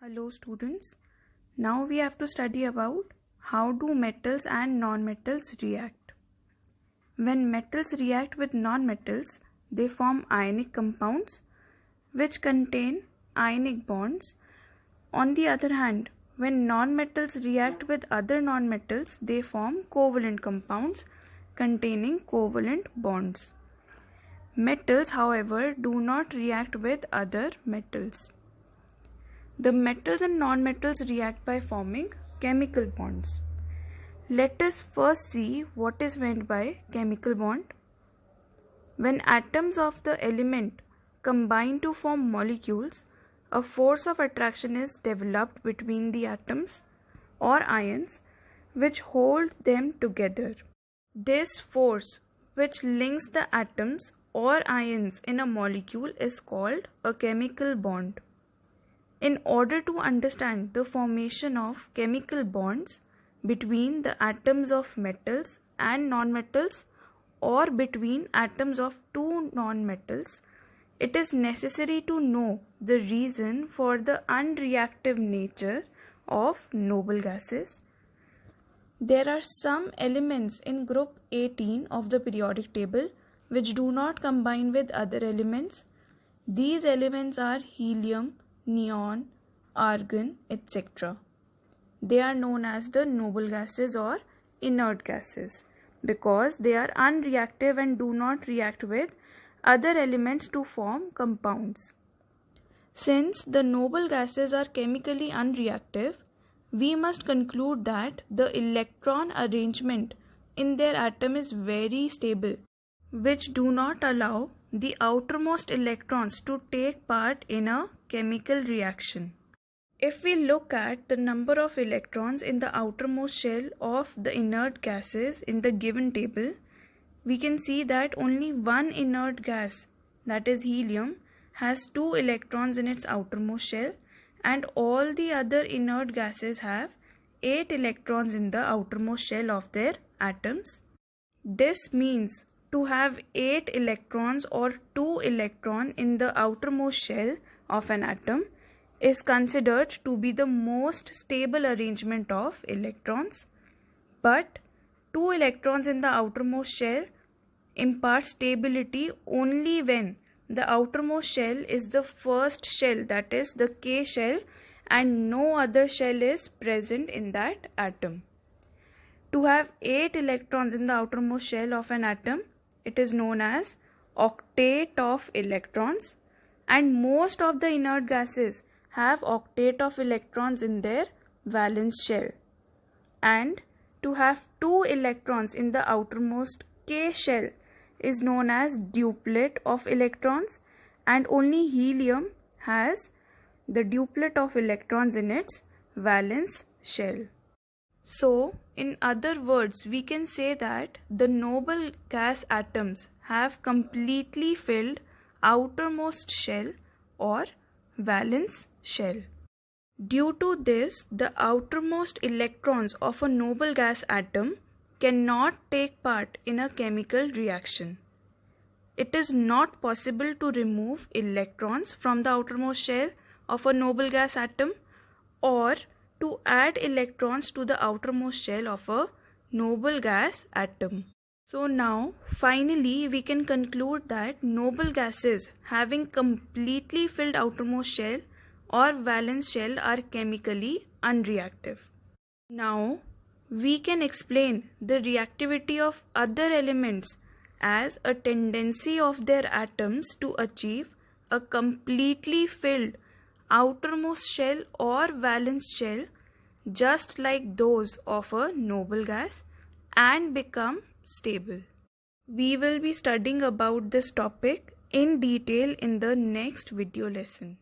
Hello students, now we have to study about how do metals and nonmetals react. When metals react with nonmetals, they form ionic compounds which contain ionic bonds. On the other hand, when nonmetals react with other nonmetals, they form covalent compounds containing covalent bonds. Metals, however, do not react with other metals. The metals and nonmetals react by forming chemical bonds. Let us first see what is meant by chemical bond. When atoms of the element combine to form molecules, a force of attraction is developed between the atoms or ions which hold them together. This force which links the atoms or ions in a molecule is called a chemical bond. In order to understand the formation of chemical bonds between the atoms of metals and nonmetals or between atoms of two nonmetals, it is necessary to know the reason for the unreactive nature of noble gases. There are some elements in group 18 of the periodic table which do not combine with other elements. These elements are helium, neon, argon, etc. They are known as the noble gases or inert gases because they are unreactive and do not react with other elements to form compounds. Since the noble gases are chemically unreactive, we must conclude that the electron arrangement in their atom is very stable, which do not allow the outermost electrons to take part in a chemical reaction. If we look at the number of electrons in the outermost shell of the inert gases in the given table, we can see that only one inert gas, that is helium, has 2 electrons in its outermost shell, and all the other inert gases have 8 electrons in the outermost shell of their atoms. This means to have 8 electrons or 2 electrons in the outermost shell of an atom is considered to be the most stable arrangement of electrons. But 2 electrons in the outermost shell impart stability only when the outermost shell is the first shell, that is the K shell, and no other shell is present in that atom. To have 8 electrons in the outermost shell of an atom, it is known as octet of electrons, and most of the inert gases have octet of electrons in their valence shell. And to have 2 electrons in the outermost K shell is known as duplet of electrons, and only helium has the duplet of electrons in its valence shell. So, in other words, we can say that the noble gas atoms have completely filled outermost shell or valence shell. Due to this, the outermost electrons of a noble gas atom cannot take part in a chemical reaction. It is not possible to remove electrons from the outermost shell of a noble gas atom or to add electrons to the outermost shell of a noble gas atom. So now, finally, we can conclude that noble gases having completely filled outermost shell or valence shell are chemically unreactive. Now, we can explain the reactivity of other elements as a tendency of their atoms to achieve a completely filled outermost shell or valence shell just like those of a noble gas and become stable. We will be studying about this topic in detail in the next video lesson.